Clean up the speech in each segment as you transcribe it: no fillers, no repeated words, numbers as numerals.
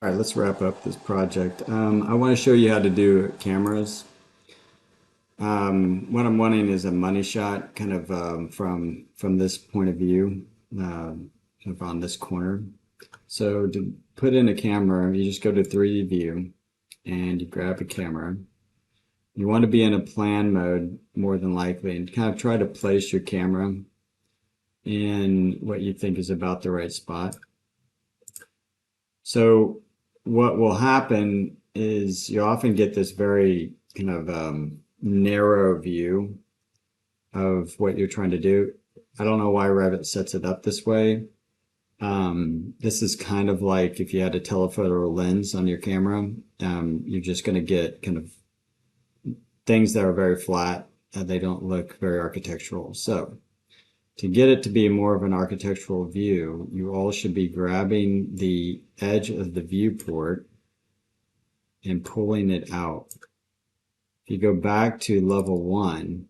All right, let's wrap up this project. I want to show you how to do cameras. What I'm wanting is a money shot, kind of from this point of view, kind of on this corner. So to put in a camera, you just go to 3D view and you grab a camera. You want to be in a plan mode more than likely, and kind of try to place your camera in what you think is about the right spot. So what will happen is you often get this very kind of narrow view of what you're trying to do. I don't know why Revit sets it up this way. This is kind of like if you had a telephoto lens on your camera, you're just going to get kind of things that are very flat and they don't look very architectural. So to get it to be more of an architectural view, you all should be grabbing the edge of the viewport and pulling it out. If you go back to level 1,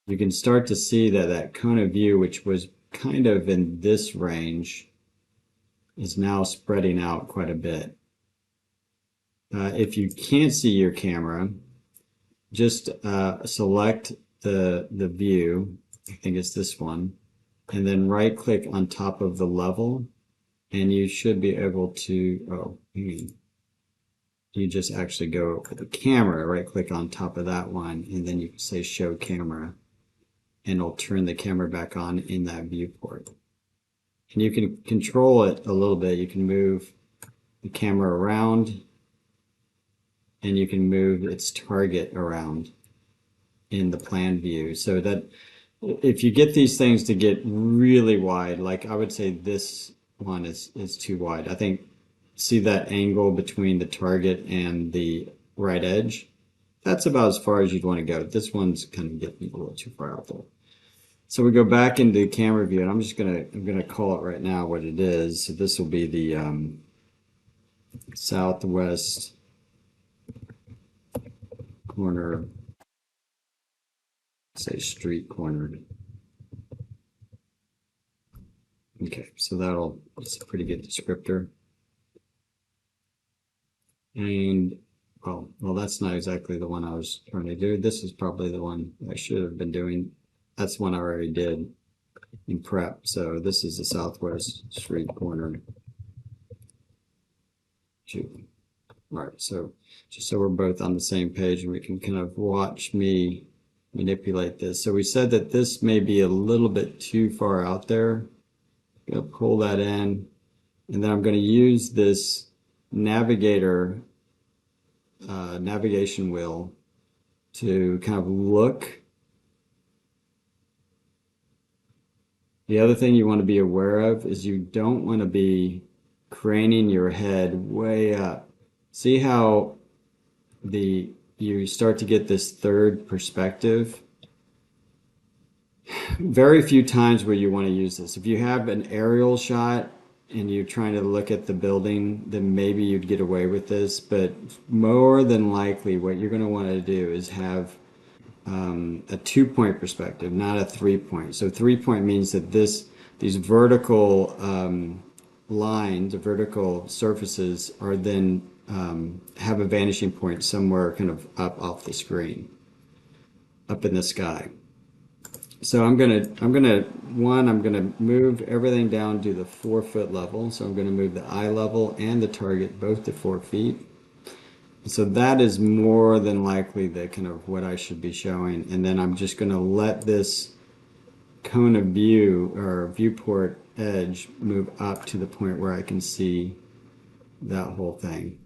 you can start to see that that cone of view, which was kind of in this range, is now spreading out quite a bit. If you can't see your camera, just select the view, I think it's this one, and then right click on top of the level, and you should be able to, you just actually go with the camera, right click on top of that one, and then you can say show camera, and it'll turn the camera back on in that viewport. And you can control it a little bit. You can move the camera around, and you can move its target around in the plan view, so that if you get these things to get really wide, like I would say this one is too wide. I think, see that angle between the target and the right edge? That's about as far as you'd want to go. This one's kind of getting a little too far out there. So we go back into the camera view, and I'm gonna call it right now what it is. So this will be the southwest corner, say street corner. Okay, so it's a pretty good descriptor. And well, that's not exactly the one I was trying to do. This is probably the one I should have been doing. That's one I already did in prep. So this is the southwest street corner. All right, so just so we're both on the same page and we can kind of watch me manipulate this. So we said that this may be a little bit too far out there. I'm going to pull that in, and then I'm going to use this navigation wheel to kind of look. The other thing you want to be aware of is you don't want to be craning your head way up. See how you start to get this third perspective? Very few times where you want to use this. If you have an aerial shot and you're trying to look at the building, then maybe you'd get away with this. But more than likely, what you're going to want to do is have a 2-point perspective, not a 3-point. So 3-point means that these vertical lines, the vertical surfaces, are then have a vanishing point somewhere kind of up off the screen, up in the sky. So I'm gonna move everything down to the 4-foot level. So I'm gonna move the eye level and the target both to 4 feet. So that is more than likely the kind of what I should be showing. And then I'm just gonna let this cone of view or viewport edge move up to the point where I can see that whole thing.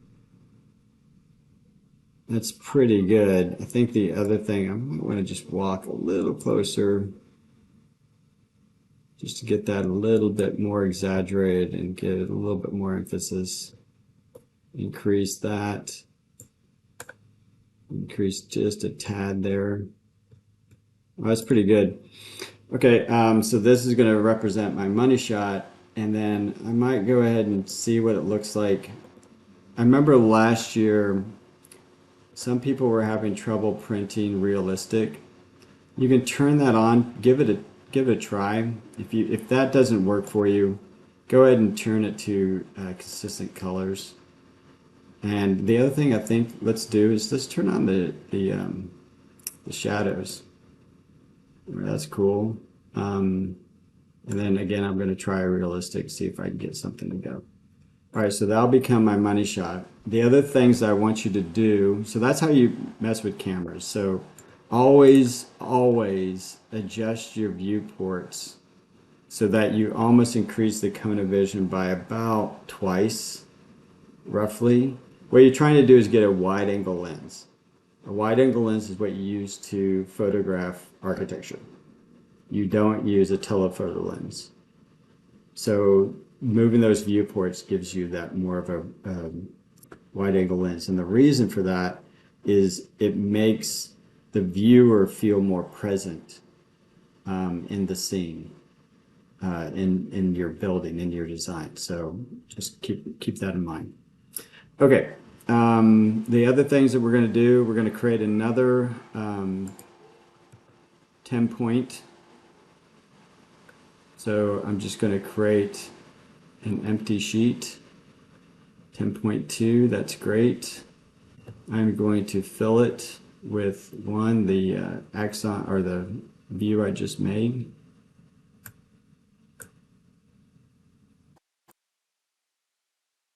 That's pretty good. I think the other thing, I might want to just walk a little closer just to get that a little bit more exaggerated and get a little bit more emphasis. Increase that. Increase just a tad there. Oh, that's pretty good. Okay, so this is going to represent my money shot, and then I might go ahead and see what it looks like. I remember last year some people were having trouble printing realistic. You can turn that on, give it a try. If that doesn't work for you, go ahead and turn it to consistent colors. And the other thing I think let's do is let's turn on the shadows. That's cool. And then again, I'm going to try realistic, see if I can get something to go. All right, so that'll become my money shot. The other things I want you to do, so that's how you mess with cameras. So always, always adjust your viewports so that you almost increase the cone of vision by about twice, roughly. What you're trying to do is get a wide angle lens. A wide angle lens is what you use to photograph architecture. You don't use a telephoto lens. So moving those viewports gives you that more of a wide angle lens. And the reason for that is it makes the viewer feel more present in the scene, in your building, in your design. So just keep that in mind. Okay. The other things that we're going to do, we're going to create another 10 point. So I'm just going to create an empty sheet, 10.2, that's great. I'm going to fill it with the axon or the view I just made.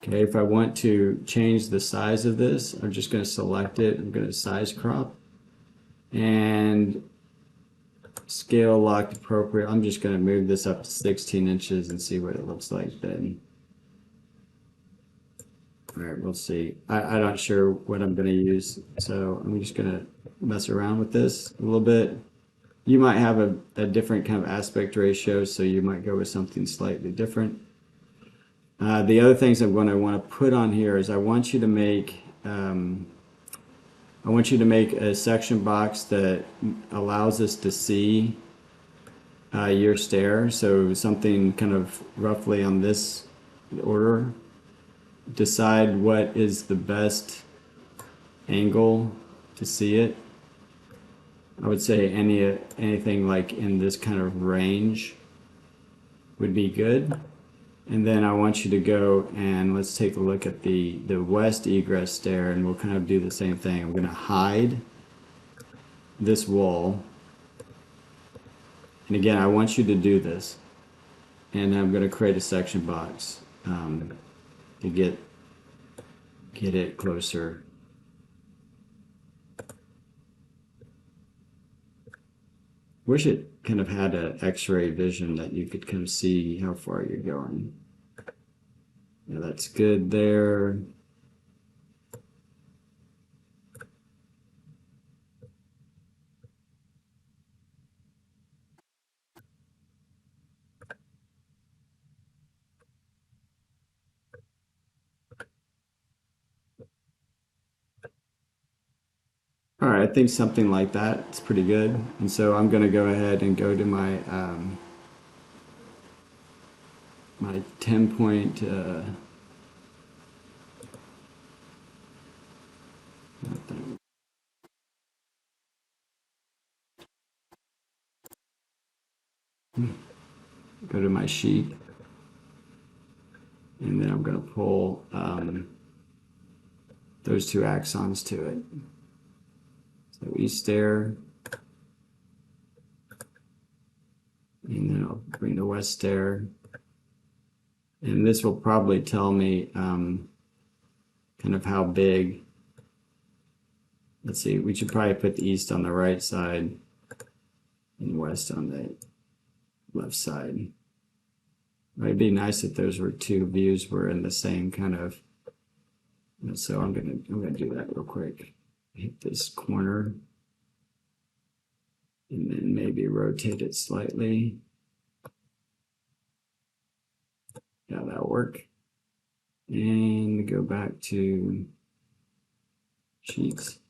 Okay, if I want to change the size of this, I'm just going to select it. I'm going to size crop and scale locked appropriate. I'm just going to move this up to 16 inches and see what it looks like then. All right, we'll see. I'm not sure what I'm going to use, so I'm just going to mess around with this a little bit. You might have a different kind of aspect ratio, so you might go with something slightly different. The other things I'm going to want to put on here is I want you to make a section box that allows us to see your stair. So something kind of roughly on this order. Decide what is the best angle to see it. I would say anything like in this kind of range would be good. And then I want you to go and let's take a look at the west egress stair, and we'll kind of do the same thing. I'm going to hide this wall. And again, I want you to do this. And I'm going to create a section box to get it closer. Wish it kind of had an X-ray vision that you could kind of see how far you're going. Yeah, that's good there. All right, I think something like that is pretty good. And so I'm going to go ahead and go to my my 10 point go to my sheet, and then I'm going to pull those two axons to it. So east stair, and then I'll bring the west stair. And this will probably tell me kind of how big. Let's see, we should probably put the east on the right side and west on the left side. It'd be nice if those two views were in the same kind of. So I'm gonna do that real quick. Hit this corner, and then maybe rotate it slightly. Yeah, that'll work. And go back to sheets.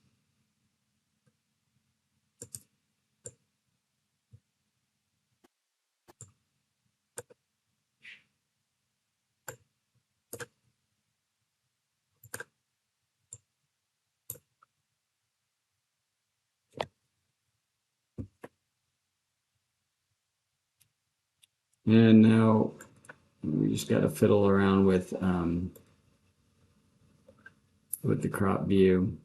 And now We just got to fiddle around with the crop view.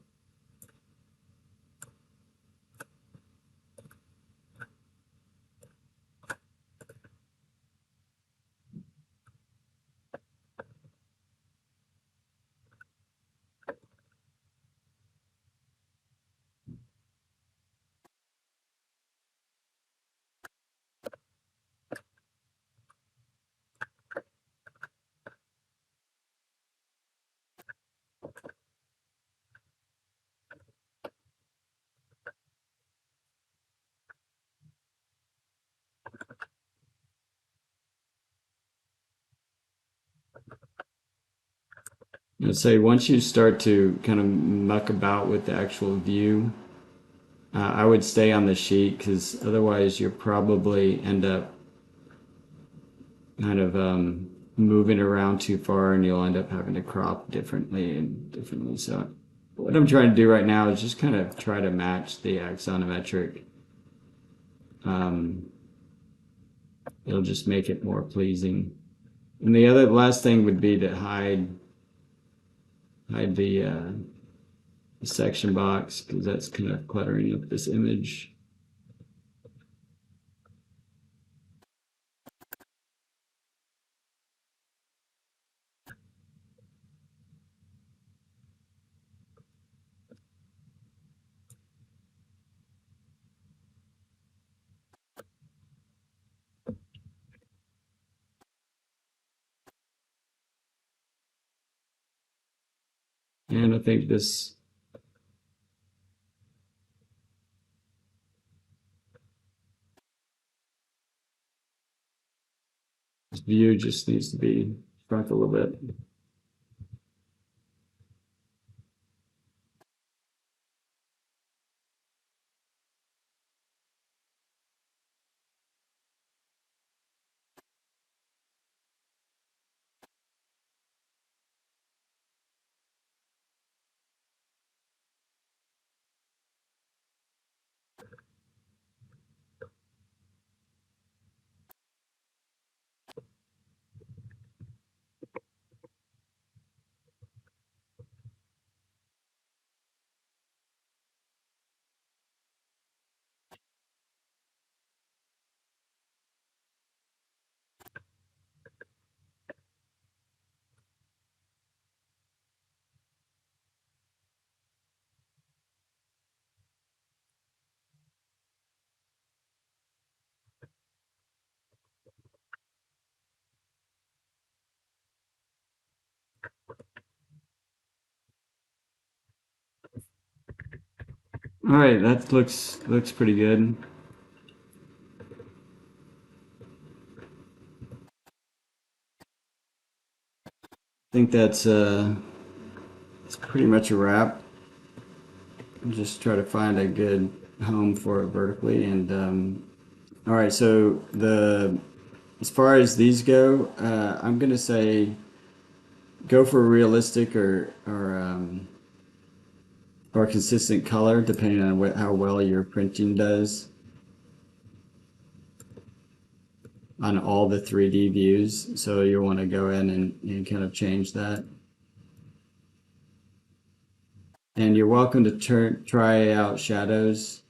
I'd say once you start to kind of muck about with the actual view, I would stay on the sheet, because otherwise you'll probably end up kind of moving around too far, and you'll end up having to crop differently. So what I'm trying to do right now is just kind of try to match the axonometric. It'll just make it more pleasing. And the last thing would be to hide the section box, because that's kind of cluttering up this image. And I think this view just needs to be shrunk a little bit. All right, that looks pretty good. I think that's it's pretty much a wrap. Just try to find a good home for it vertically. And all right, so as far as these go, I'm gonna say go for realistic or consistent color, depending on how well your printing does on all the 3D views. So you'll want to go in and kind of change that. And you're welcome to try out shadows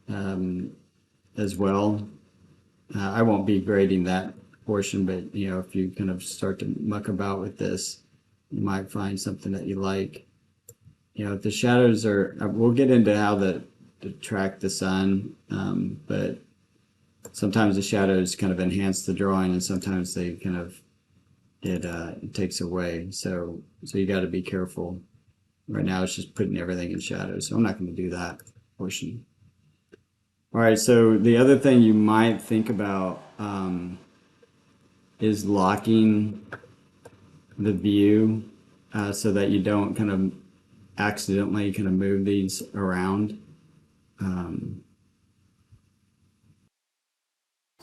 as well. I won't be grading that portion, but if you kind of start to muck about with this, you might find something that you like. If the shadows we'll get into how to track the sun, but sometimes the shadows kind of enhance the drawing, and sometimes they kind of it takes away. So you got to be careful. Right now it's just putting everything in shadows, so I'm not going to do that portion. All right, so the other thing you might think about is locking the view so that you don't kind of accidentally kind of move these around.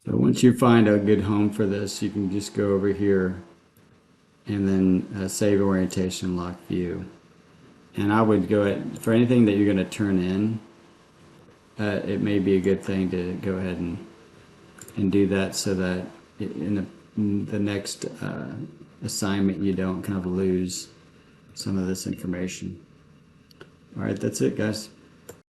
So once you find a good home for this, you can just go over here and then save orientation, lock view. And I would go ahead, for anything that you're going to turn in, it may be a good thing to go ahead and do that, so that the next assignment you don't kind of lose some of this information. All right, that's it, guys.